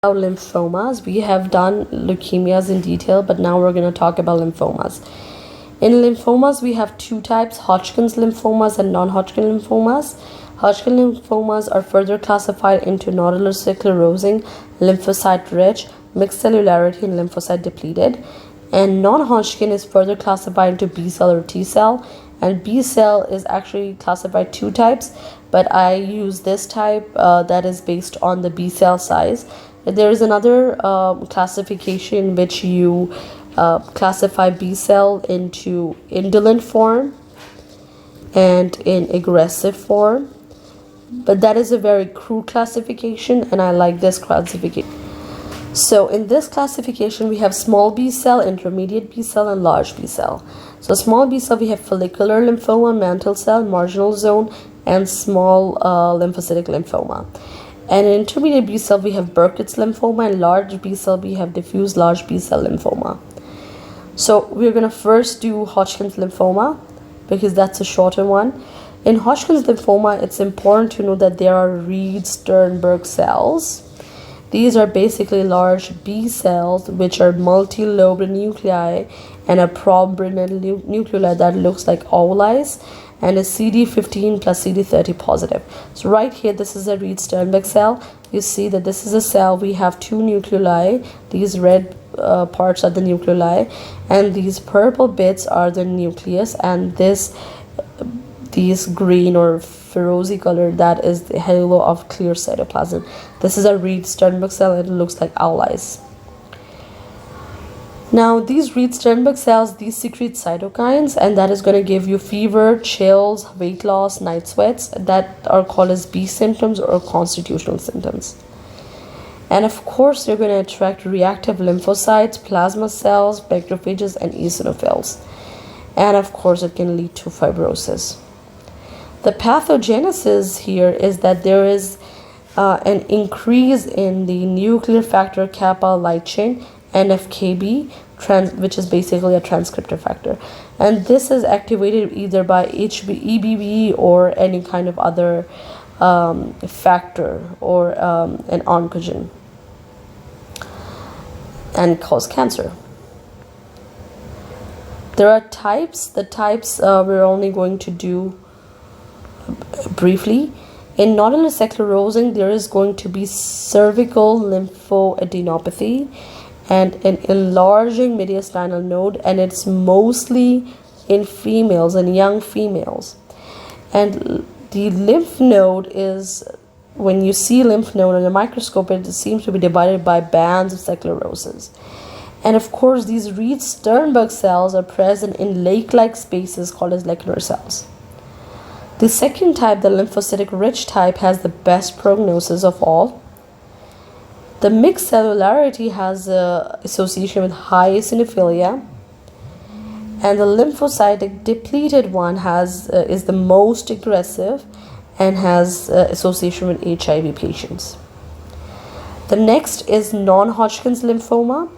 About lymphomas. We have done leukemias in detail, but now we're going to talk about lymphomas. In lymphomas, we have two types: Hodgkin's lymphomas and non-Hodgkin lymphomas. Hodgkin lymphomas are further classified into nodular sclerosing, lymphocyte-rich, mixed cellularity, and lymphocyte depleted. And non-Hodgkin is further classified into B cell or T cell. And B cell is actually classified two types, but I use this type that is based on the B cell size. There is another classification which you classify B cell into indolent form and in aggressive form, but that is a very crude classification, and I like this classification. So in this classification, we have small B cell, intermediate B cell, and large B cell. So small B cell, we have follicular lymphoma, mantle cell, marginal zone, and small lymphocytic lymphoma. And in intermediate B cell, we have Burkitt's lymphoma, and large B cell, we have diffuse large B cell lymphoma. So we're going to first do Hodgkin's lymphoma because that's a shorter one. In Hodgkin's lymphoma, it's important to know that there are Reed-Sternberg cells. These are basically large B cells which are multi-lobed nuclei and a prominent nucleoli that looks like owls and is CD15 plus CD30 positive. So right here, this is a Reed-Sternberg cell. You see that this is a cell. We have two nucleoli. These red parts are the nucleoli, and these purple bits are the nucleus, and these green or ferrosy color, that is the halo of clear cytoplasm. This is a Reed-Sternberg cell, and it looks like owl eyes. Now these Reed-Sternberg cells, these secrete cytokines, and that is going to give you fever, chills, weight loss, night sweats, that are called as B symptoms or constitutional symptoms. And of course, you're going to attract reactive lymphocytes, plasma cells, macrophages, and eosinophils. And of course, it can lead to fibrosis. The pathogenesis here is that there is an increase in the nuclear factor kappa light chain, NFKB, which is basically a transcriptor factor. And this is activated either by EBV or any kind of other factor or an oncogen, and cause cancer. There are types. The types we're only going to do briefly. In nodular sclerosing, there is going to be cervical lymphoadenopathy and an enlarging mediastinal node, and it's mostly in females and young females. And the lymph node is, when you see lymph node under a microscope, it seems to be divided by bands of sclerosis. And of course, these Reed-Sternberg cells are present in lake-like spaces called as Lechner cells. The second type, the lymphocytic-rich type, has the best prognosis of all. The mixed cellularity has an association with high eosinophilia, and the lymphocytic depleted one is the most aggressive and has association with HIV patients. The next is non-Hodgkin's lymphoma.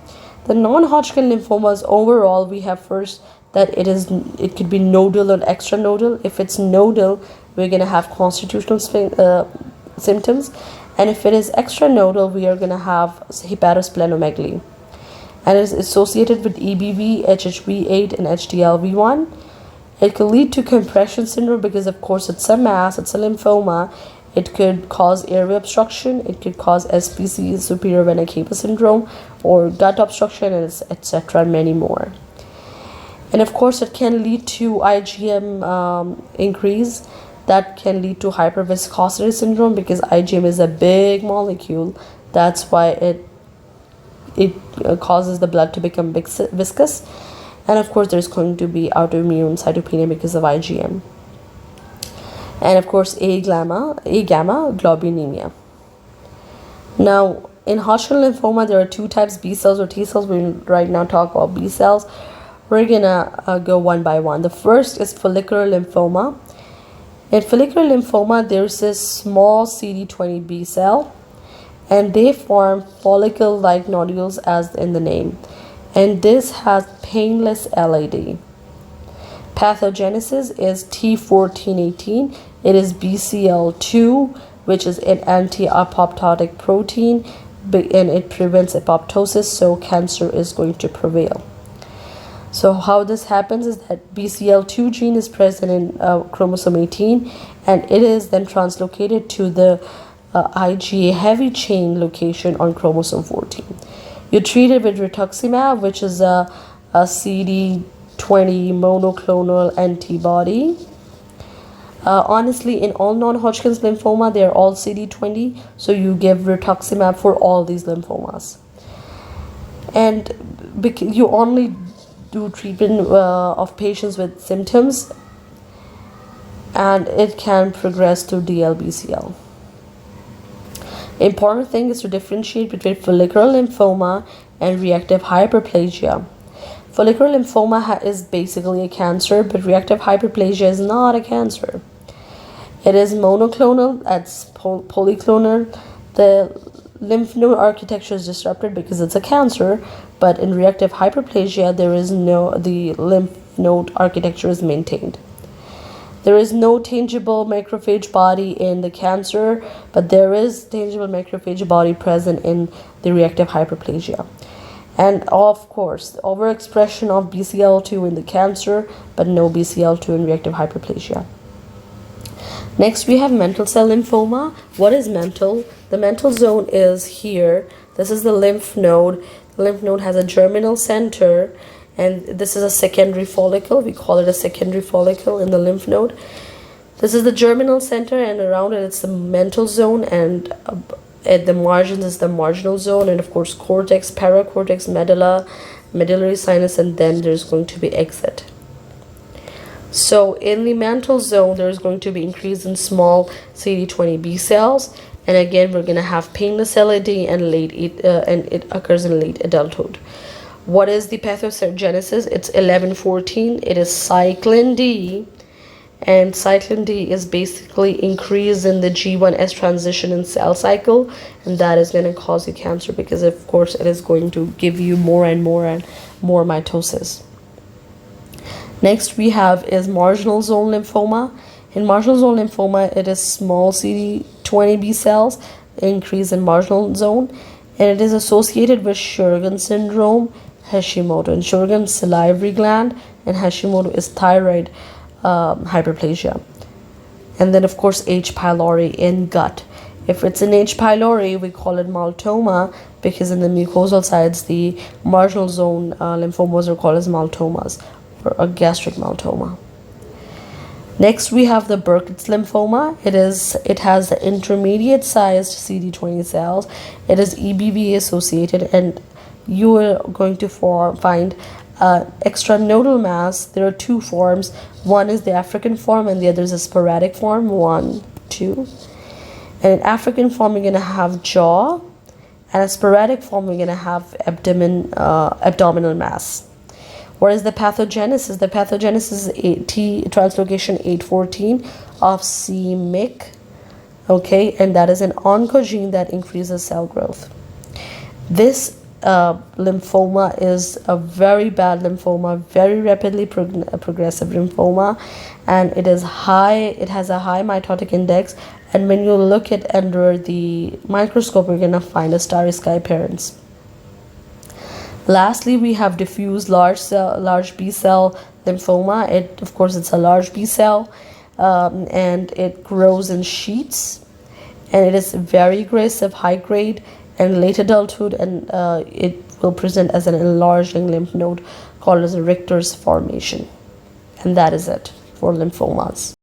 The non-Hodgkin lymphomas, overall, we have first that it could be nodal or extranodal. If it's nodal, we're going to have constitutional symptoms, and if it is extranodal, we are going to have hepatosplenomegaly, and it is associated with EBV, HHV8, and HDLV1. It can lead to compression syndrome because, of course, it's a mass, it's a lymphoma. It could cause airway obstruction, it could cause SVC, superior vena cava syndrome, or gut obstruction, etc., and many more. And of course, it can lead to IgM increase. That can lead to hyperviscosity syndrome because IgM is a big molecule. That's why it causes the blood to become viscous. And of course, there's going to be autoimmune cytopenia because of IgM. And of course, A gamma globulinemia. Now, in Hodgkin lymphoma, there are two types: B cells or T cells. We right now talk about B cells. We're gonna go one by one. The first is follicular lymphoma. In follicular lymphoma, there's this small CD20 B cell, and they form follicle-like nodules as in the name. And this has painless LAD. Pathogenesis is T1418. It is BCL2, which is an anti-apoptotic protein. and it prevents apoptosis, so cancer is going to prevail. So how this happens is that BCL2 gene is present in chromosome 18, and it is then translocated to the IgA heavy chain location on chromosome 14. You treat it with rituximab, which is a CD20 monoclonal antibody. Honestly, in all non-Hodgkin's lymphoma, they're all CD20, so you give rituximab for all these lymphomas. And you only do treatment of patients with symptoms, and it can progress to DLBCL. Important thing is to differentiate between follicular lymphoma and reactive hyperplasia. Follicular lymphoma is basically a cancer, but reactive hyperplasia is not a cancer. It is monoclonal, that's polyclonal. The lymph node architecture is disrupted because it's a cancer, but in reactive hyperplasia, the lymph node architecture is maintained. There is no tangible macrophage body in the cancer, but there is tangible macrophage body present in the reactive hyperplasia. And of course, overexpression of BCL2 in the cancer, but no BCL2 in reactive hyperplasia. Next, we have mantle cell lymphoma. What is mantle? The mantle zone is here. This is the lymph node. The lymph node has a germinal center, and this is a secondary follicle. We call it a secondary follicle in the lymph node. This is the germinal center, and around it it's the mantle zone, and at the margins is the marginal zone, and of course cortex, paracortex, medulla, medullary sinus, and then there's going to be exit. So in the mantle zone, there's going to be increase in small CD20 B cells, and again we're going to have painless LAD and it occurs in late adulthood. What is the pathogenesis? It's 1114. It is cyclin D, and cyclin D is basically increase in the G1S transition in cell cycle, and that is going to cause you cancer because of course it is going to give you more and more mitosis. Next we have is marginal zone lymphoma. In marginal zone lymphoma, it is small CD20 B cells, increase in marginal zone, and it is associated with Sjogren syndrome, Hashimoto. And Sjogren is salivary gland, and Hashimoto is thyroid hyperplasia. And then of course H. pylori in gut. If it's in H. pylori, we call it maltoma because in the mucosal sides, the marginal zone lymphomas are called as maltomas, or a gastric maltoma. Next we have the Burkitt's lymphoma. It has the intermediate sized CD20 cells. It is EBV associated, and you are going to find extranodal mass. There are two forms. One is the African form and the other is a sporadic form. 1, 2. And in African form you're going to have jaw, and a sporadic form we're going to have abdominal mass. What is the pathogenesis? The pathogenesis is T translocation 814 of c-MYC, okay, and that is an oncogene that increases cell growth. This lymphoma is a very bad lymphoma, very rapidly progressive lymphoma, and it has a high mitotic index, and when you look at under the microscope you're going to find a starry sky appearance. Lastly, we have diffuse large B cell lymphoma. Of course it's a large B cell, and it grows in sheets, and it is very aggressive, high grade, and late adulthood, and it will present as an enlarging lymph node called as a Richter's formation. And that is it for lymphomas.